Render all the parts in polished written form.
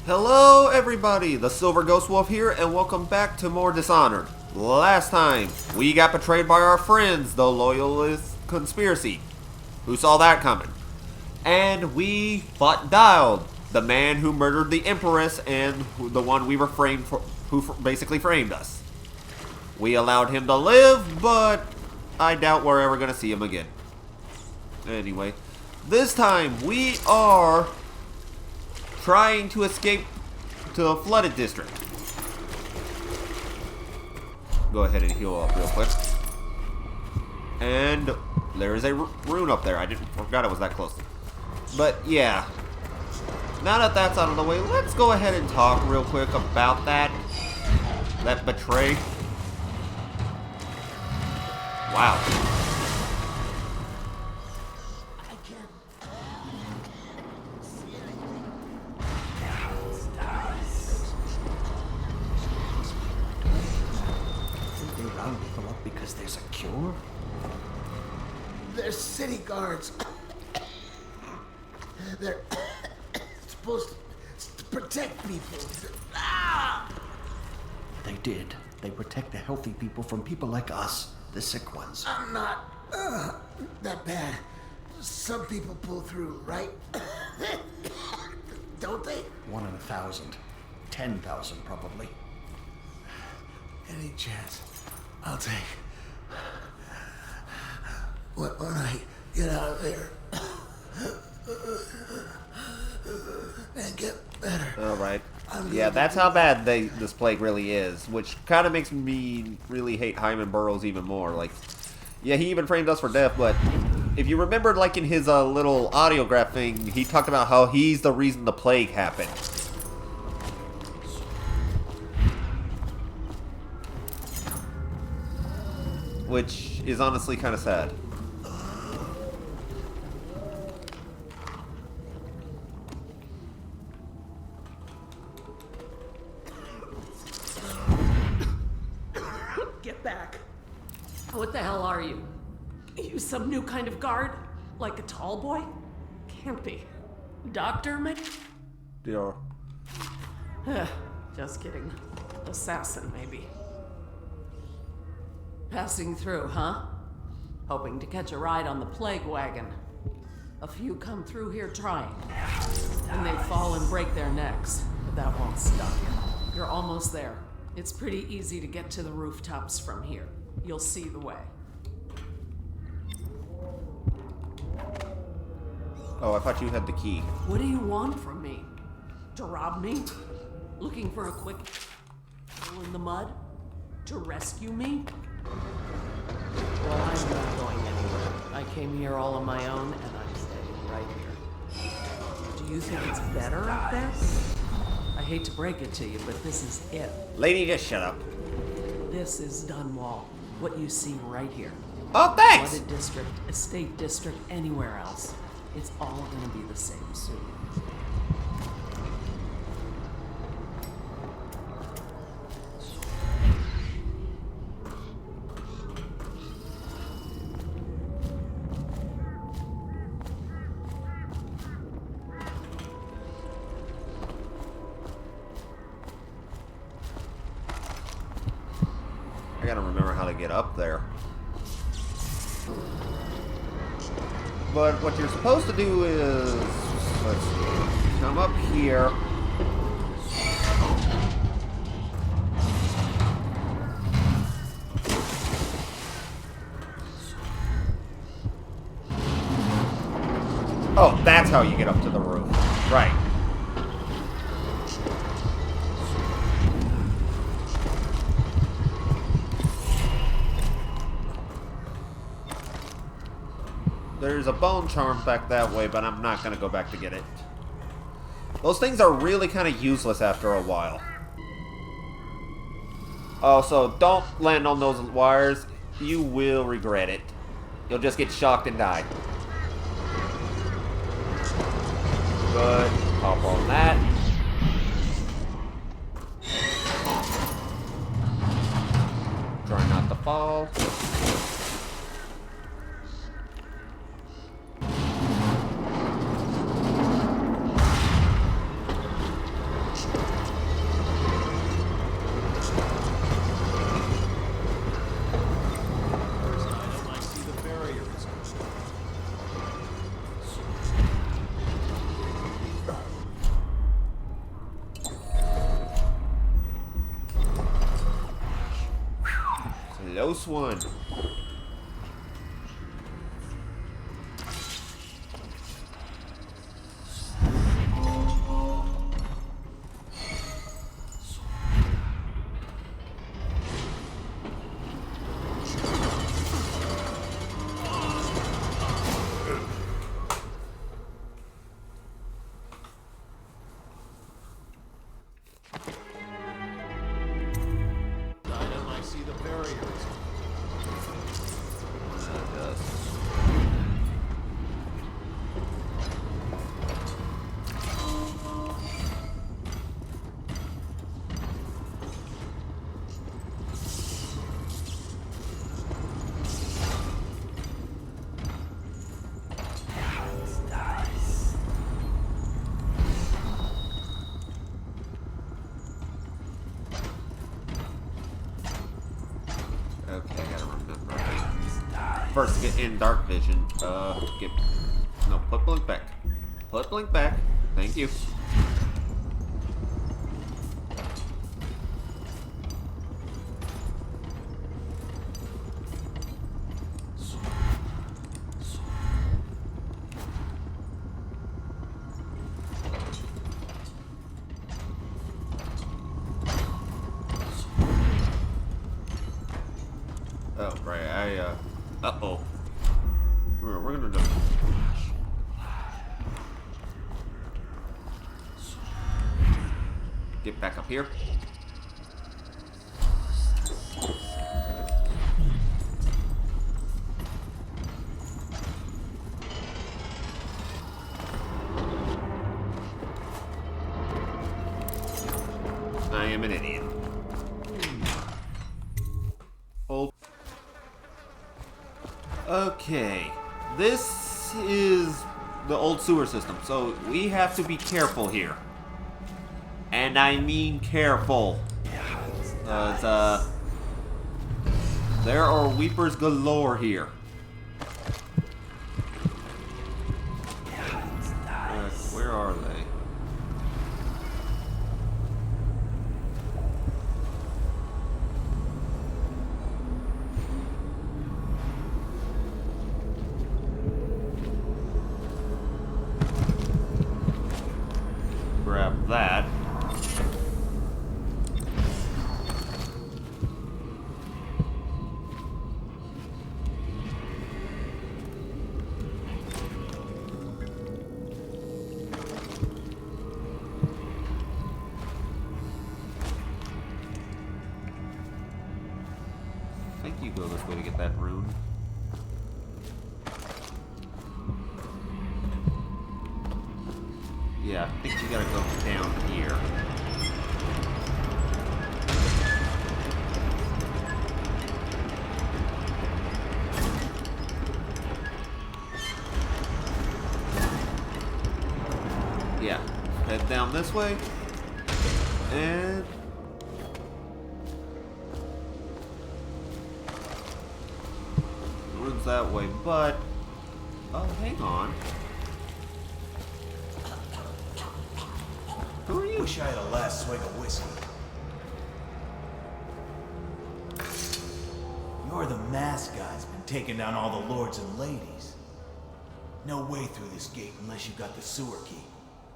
Hello everybody, the Silver Ghost Wolf here, and welcome back to more Dishonored. Last time, we got betrayed by our friends, the Loyalist Conspiracy. Who saw that coming? And we fought Dialed, the man who murdered the Empress and the one we were framed for, who basically framed us. We allowed him to live, but I doubt we're ever going to see him again. Anyway, this time we are trying to escape to the flooded district. Go ahead and heal up real quick. And there is a rune up there. I forgot it was that close. But yeah, now that that's out of the way, let's go ahead and talk real quick about that betray. Wow. Because there's a cure? They're city guards. They're supposed to protect people. They did. They protect the healthy people from people like us, the sick ones. I'm not that bad. Some people pull through, right? Don't they? 1 in 1,000. 10,000 probably. Any chance I'll take. When I get out of there and get better. Alright. Yeah, that's how bad this plague really is, which kind of makes me really hate Hyman Burrows even more. Like, yeah, he even framed us for death, but if you remember, like, in his little audiograph thing, he talked about how he's the reason the plague happened. Which is honestly kind of sad. Get back. What the hell are you? You some new kind of guard? Like a tall boy? Can't be. Doctor, maybe? Yeah. Just kidding. Assassin, maybe. Passing through, huh? Hoping to catch a ride on the plague wagon. A few come through here trying. And they fall and break their necks. But that won't stop you. You're almost there. It's pretty easy to get to the rooftops from here. You'll see the way. Oh, I thought you had the key. What do you want from me? To rob me? Looking for a quick hole in the mud? To rescue me? Well, I'm not going anywhere. I came here all on my own, and I'm staying right here. Do you think it's better up there? I hate to break it to you, but this is it. Lady, just shut up. This is Dunwall. What you see right here. Oh, thanks! Flooded district, estate district, anywhere else. It's all gonna be the same soon. I gotta remember how to get up there. But what you're supposed to do is, let's see, come up here. Oh, that's how you get up to the roof. Right. There's a bone charm back that way, but I'm not going to go back to get it. Those things are really kind of useless after a while. Oh, so don't land on those wires. You will regret it. You'll just get shocked and die. Good. Hop on that. Try not to fall. Close one. I see the barriers. Okay, I gotta remember. First, get in dark vision. Put blink back. Put blink back. Thank you. Oh, right, uh-oh. We're gonna do... Get back up here. I am an idiot. Okay, this is the old sewer system, so we have to be careful here. And I mean careful. There are weepers galore here. Where are they? Grab that. I think you go this way to get that rune. Yeah, I think you gotta go down here. Yeah, head down this way. And... runs that way, but... oh, hang on. Who are you? Wish I had a last swig of whiskey. You're the masked guy's been taking down all the lords and ladies. No way through this gate unless you got the sewer key.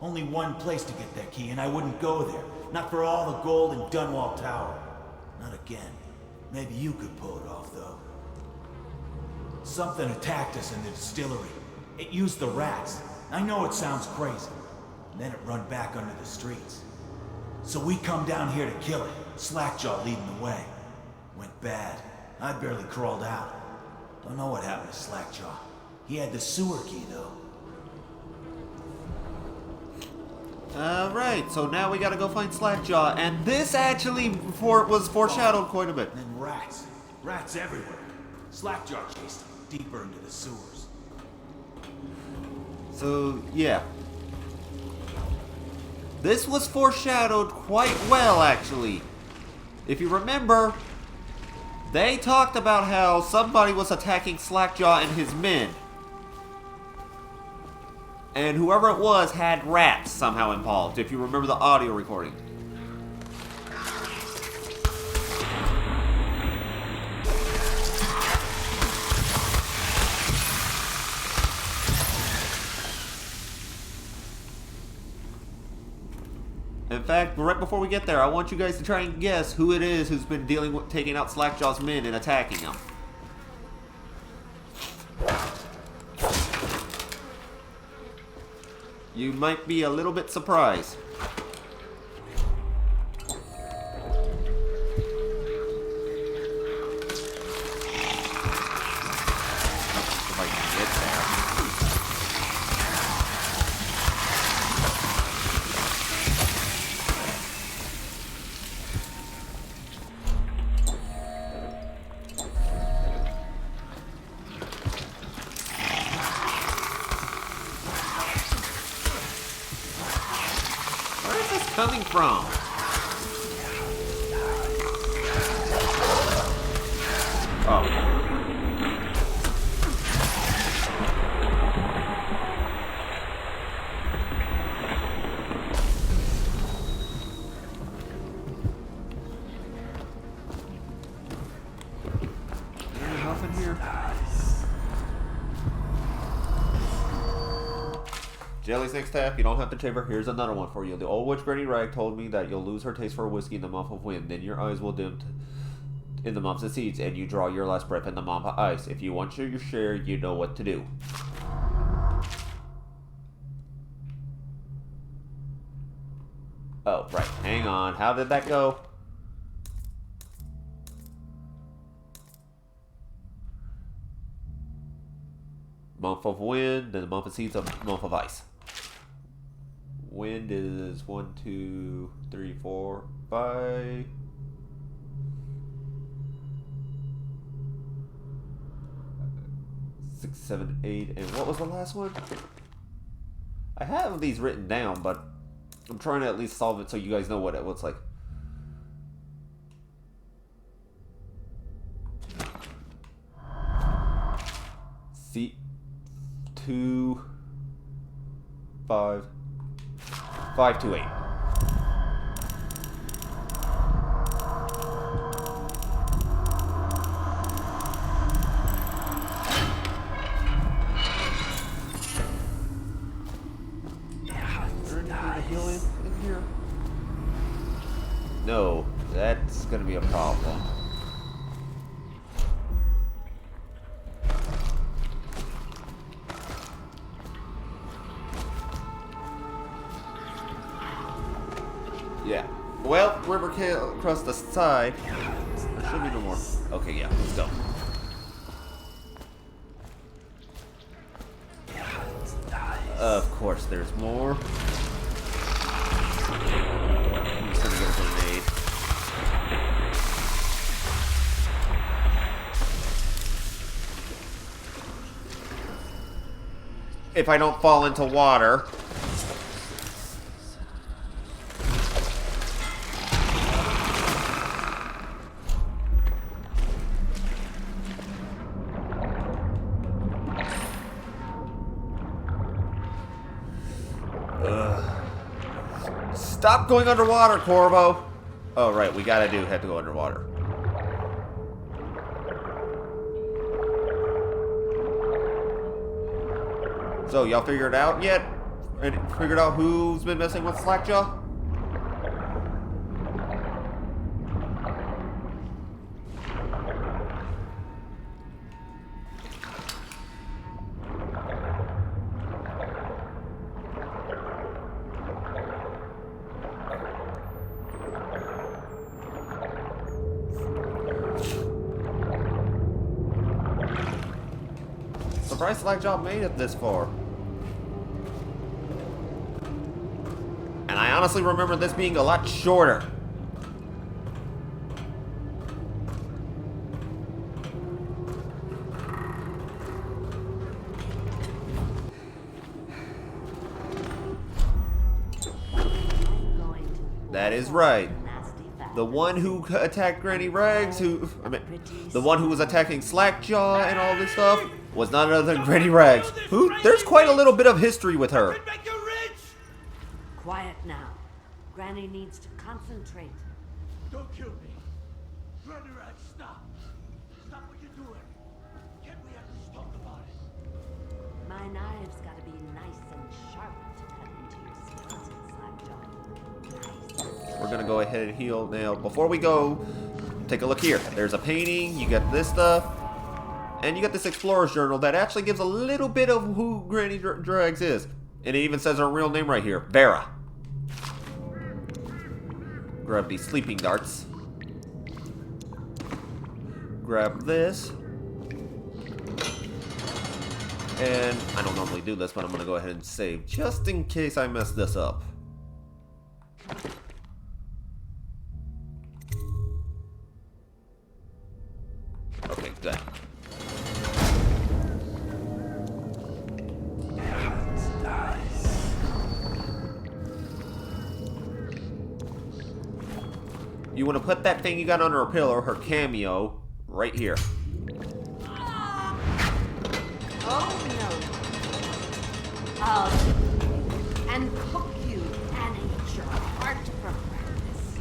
Only one place to get that key, and I wouldn't go there. Not for all the gold in Dunwall Tower. Not again. Maybe you could pull it off, though. Something attacked us in the distillery. It used the rats. I know it sounds crazy. And then it run back under the streets. So we come down here to kill it. Slackjaw leading the way. Went bad. I barely crawled out. Don't know what happened to Slackjaw. He had the sewer key, though. Alright, so now we gotta go find Slackjaw, and this actually was foreshadowed quite a bit. And then rats. Rats everywhere. Slackjaw chased him deeper into the sewers. So, yeah. This was foreshadowed quite well, actually. If you remember, they talked about how somebody was attacking Slackjaw and his men. And whoever it was had rats somehow involved, if you remember the audio recording. In fact, right before we get there, I want you guys to try and guess who it is who's been dealing with taking out Slackjaw's men and attacking them. You might be a little bit surprised. If I can get there. Where is this coming from? Oh. Any help in here? Jelly Six Tap, you don't have to taper. Here's another one for you. The old witch Granny Rag told me that you'll lose her taste for whiskey in the month of wind. Then your eyes will dim in the month of seeds, and you draw your last breath in the month of ice. If you want your share, you know what to do. Oh, right. Hang on. How did that go? Month of wind, then the month of seeds, month of ice. Wind is 1, 2, 3, 4, 5. 6, 7, 8, and what was the last one? I have these written down, but I'm trying to at least solve it so you guys know what it looks like. See, 2, 5, 5 to 8. No, that's gonna be a problem. Yeah. Well, river across the side. There should be no more. Okay, yeah, let's go. Of course, there's more. I'm just gonna get a grenade. If I don't fall into water. Stop going underwater, Corvo! Oh, right, we have to go underwater. So, y'all figured it out yet? Figured out who's been messing with Slackjaw? Surprised Slackjaw made it this far. And I honestly remember this being a lot shorter. That is right. The one who attacked Granny Rags, the one who was attacking Slackjaw and all this stuff, was none other than Granny Rags, who, there's quite a little bit of history with her. Quiet now. Granny needs to concentrate. Don't kill me. Granny Rags, stop. Stop what you're doing. Can't we at least talk about it? My knives gotta be nice and sharp to cut into your skeleton, Slackjaw. Nice we're gonna go ahead and heal. Now, before we go, take a look here. There's a painting, you got this stuff, and you got this explorer's journal that actually gives a little bit of who Granny Drags is. And it even says her real name right here, Vera. Grab these sleeping darts. Grab this. And I don't normally do this, but I'm going to go ahead and save just in case I mess this up. Okay, good. You want to put that thing you got under her pillow, her cameo, right here. Oh no. And hook you and eat your heart for breakfast.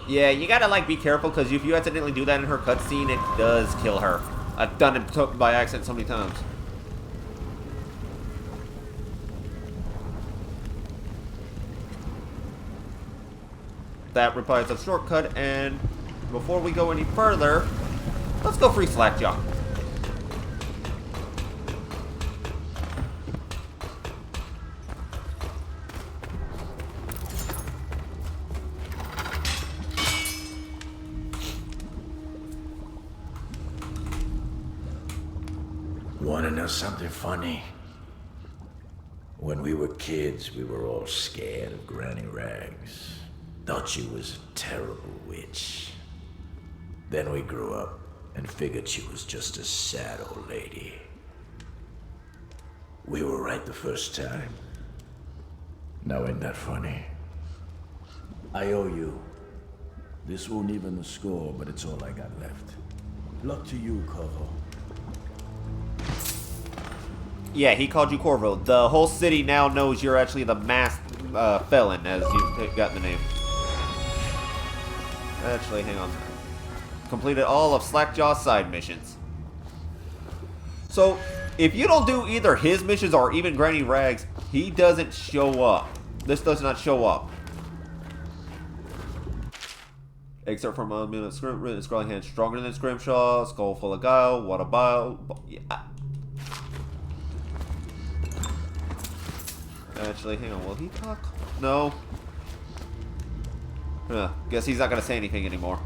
Yeah, you gotta like be careful because if you accidentally do that in her cutscene, it does kill her. I've done it by accident so many times. That provides a shortcut, and before we go any further, let's go free Slackjaw. Wanna know something funny? When we were kids, we were all scared of Granny Rags. Thought she was a terrible witch. Then we grew up and figured she was just a sad old lady. We were right the first time. Now ain't that funny? I owe you. This won't even the score, but it's all I got left. Luck to you, Corvo. Yeah, he called you Corvo. The whole city now knows you're actually the masked felon, as you've gotten the name. Actually, hang on. Completed all of Slackjaw's side missions. So, if you don't do either his missions or even Granny Rags, he doesn't show up. This does not show up. Except from a minute scrolling hand stronger than Scrimshaw, skull full of guile, what about? Yeah. Actually, hang on, will he talk? No. Guess he's not gonna say anything anymore.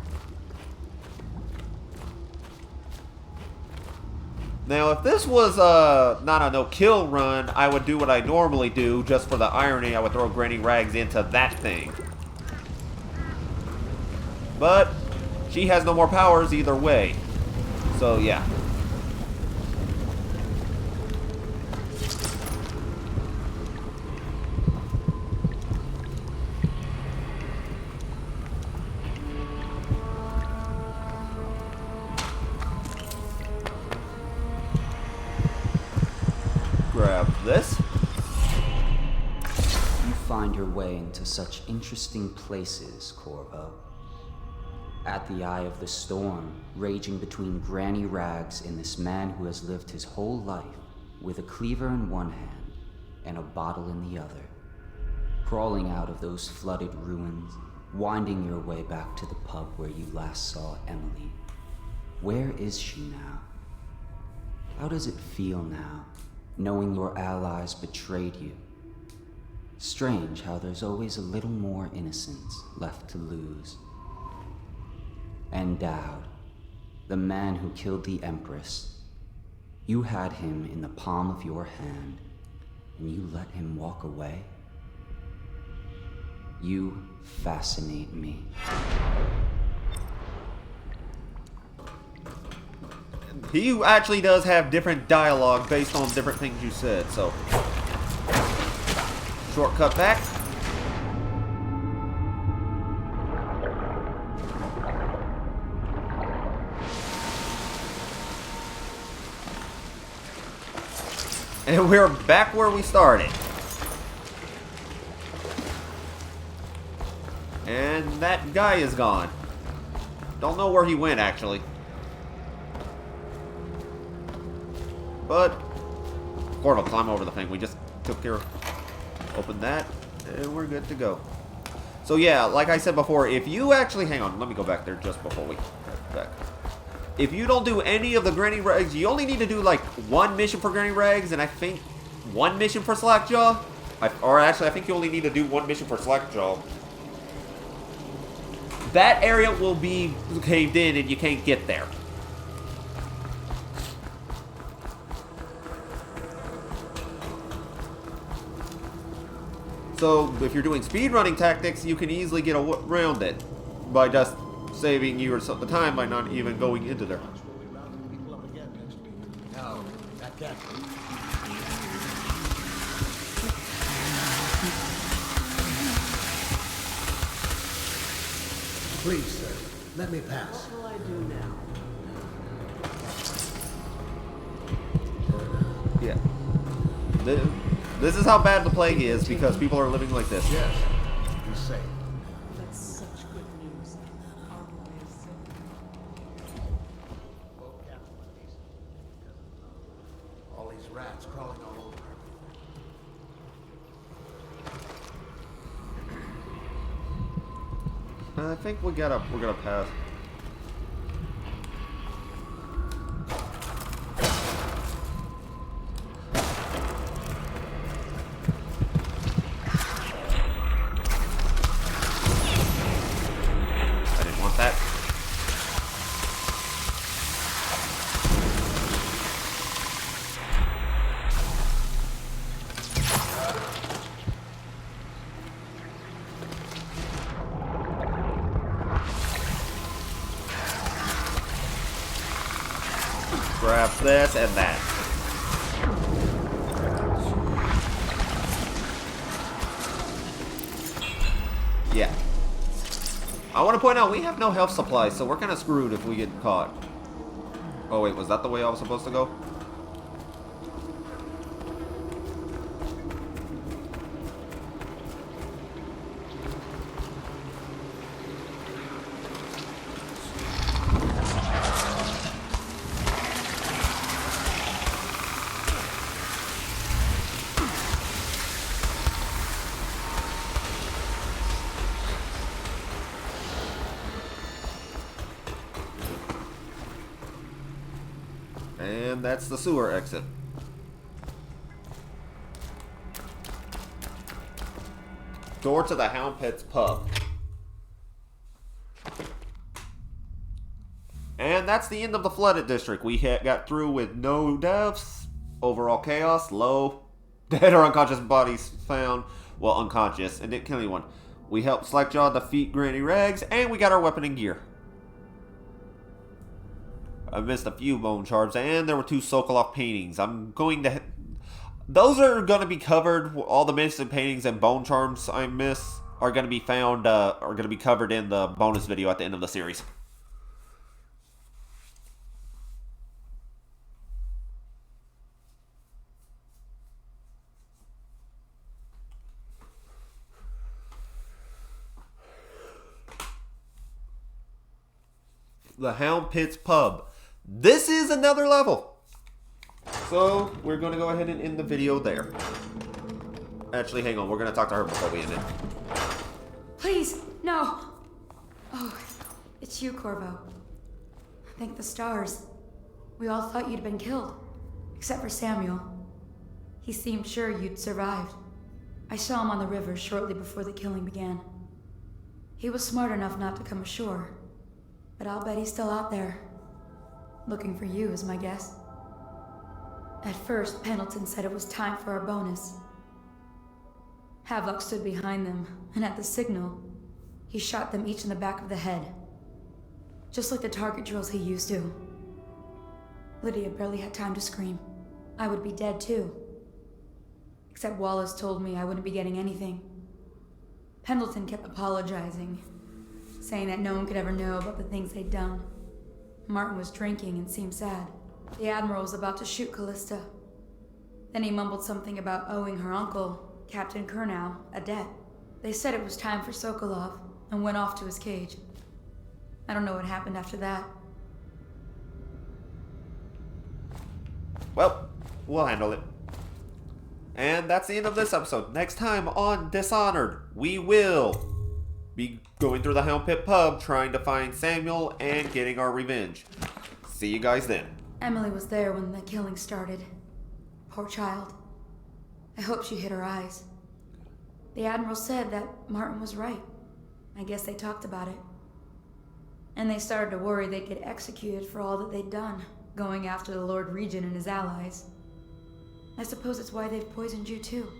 Now, if this was not a no-kill run, I would do what I normally do, just for the irony. I would throw Granny Rags into that thing. But she has no more powers either way. So, yeah. Grab this. You find your way into such interesting places, Corvo. At the eye of the storm, raging between Granny Rags and this man who has lived his whole life with a cleaver in one hand and a bottle in the other. Crawling out of those flooded ruins, winding your way back to the pub where you last saw Emily. Where is she now? How does it feel now, knowing your allies betrayed you? Strange how there's always a little more innocence left to lose. And Dowd, the man who killed the Empress, you had him in the palm of your hand, and you let him walk away? You fascinate me. He actually does have different dialogue based on different things you said, so. Shortcut back. And we're back where we started. And that guy is gone. Don't know where he went, actually. But Corvo, climb over the thing. We just took care of. Open that, and we're good to go. So yeah, like I said before, if you actually hang on, let me go back there just before we head back. If you don't do any of the Granny Rags, you only need to do like one mission for Granny Rags, and I think one mission for Slackjaw. Or actually, I think you only need to do one mission for Slackjaw. That area will be caved in, and you can't get there. So, if you're doing speedrunning tactics, you can easily get around it by just saving you the time by not even going into there. No, that can't be. Please, sir, let me pass. What will I do now? Yeah. This is how bad the plague is because people are living like this. Yes, be safe. That's such good news. Our boy is safe. All these rats crawling all over. I think we're gonna pass. I didn't want that. Grab this and that. Yeah. I want to point out we have no health supplies, so we're kind of screwed if we get caught. Oh wait, was that the way I was supposed to go? And that's the sewer exit. Door to the Hound Pet's pub. And that's the end of the flooded district. We got through with no deaths, overall chaos, low, dead or unconscious bodies found. Well, unconscious, and didn't kill anyone. We helped Slackjaw defeat Granny Rags, and we got our weapon and gear. I missed a few bone charms, and there were 2 Sokolov paintings. I'm going to... Those are going to be covered. All the missing paintings and bone charms I miss are going to be found, are going to be covered in the bonus video at the end of the series. The Hound Pet's pub. This is another level. So, we're going to go ahead and end the video there. Actually, hang on. We're going to talk to her before we end it. Please, no. Oh, it's you, Corvo. Thank the stars. We all thought you'd been killed. Except for Samuel. He seemed sure you'd survived. I saw him on the river shortly before the killing began. He was smart enough not to come ashore. But I'll bet he's still out there. Looking for you is my guess. At first, Pendleton said it was time for our bonus. Havelock stood behind them, and at the signal, he shot them each in the back of the head. Just like the target drills he used to. Lydia barely had time to scream. I would be dead too. Except Wallace told me I wouldn't be getting anything. Pendleton kept apologizing, saying that no one could ever know about the things they'd done. Martin was drinking and seemed sad. The Admiral was about to shoot Callista. Then he mumbled something about owing her uncle, Captain Kurnow, a debt. They said it was time for Sokolov and went off to his cage. I don't know what happened after that. Well, We'll handle it. And that's the end of this episode. Next time on Dishonored, we will be going through the Hound Pit pub, trying to find Samuel and getting our revenge. See you guys then. Emily was there when the killing started. Poor child. I hope she hid her eyes. The Admiral said that Martin was right. I guess they talked about it. And they started to worry they'd get executed for all that they'd done, going after the Lord Regent and his allies. I suppose it's why they've poisoned you too.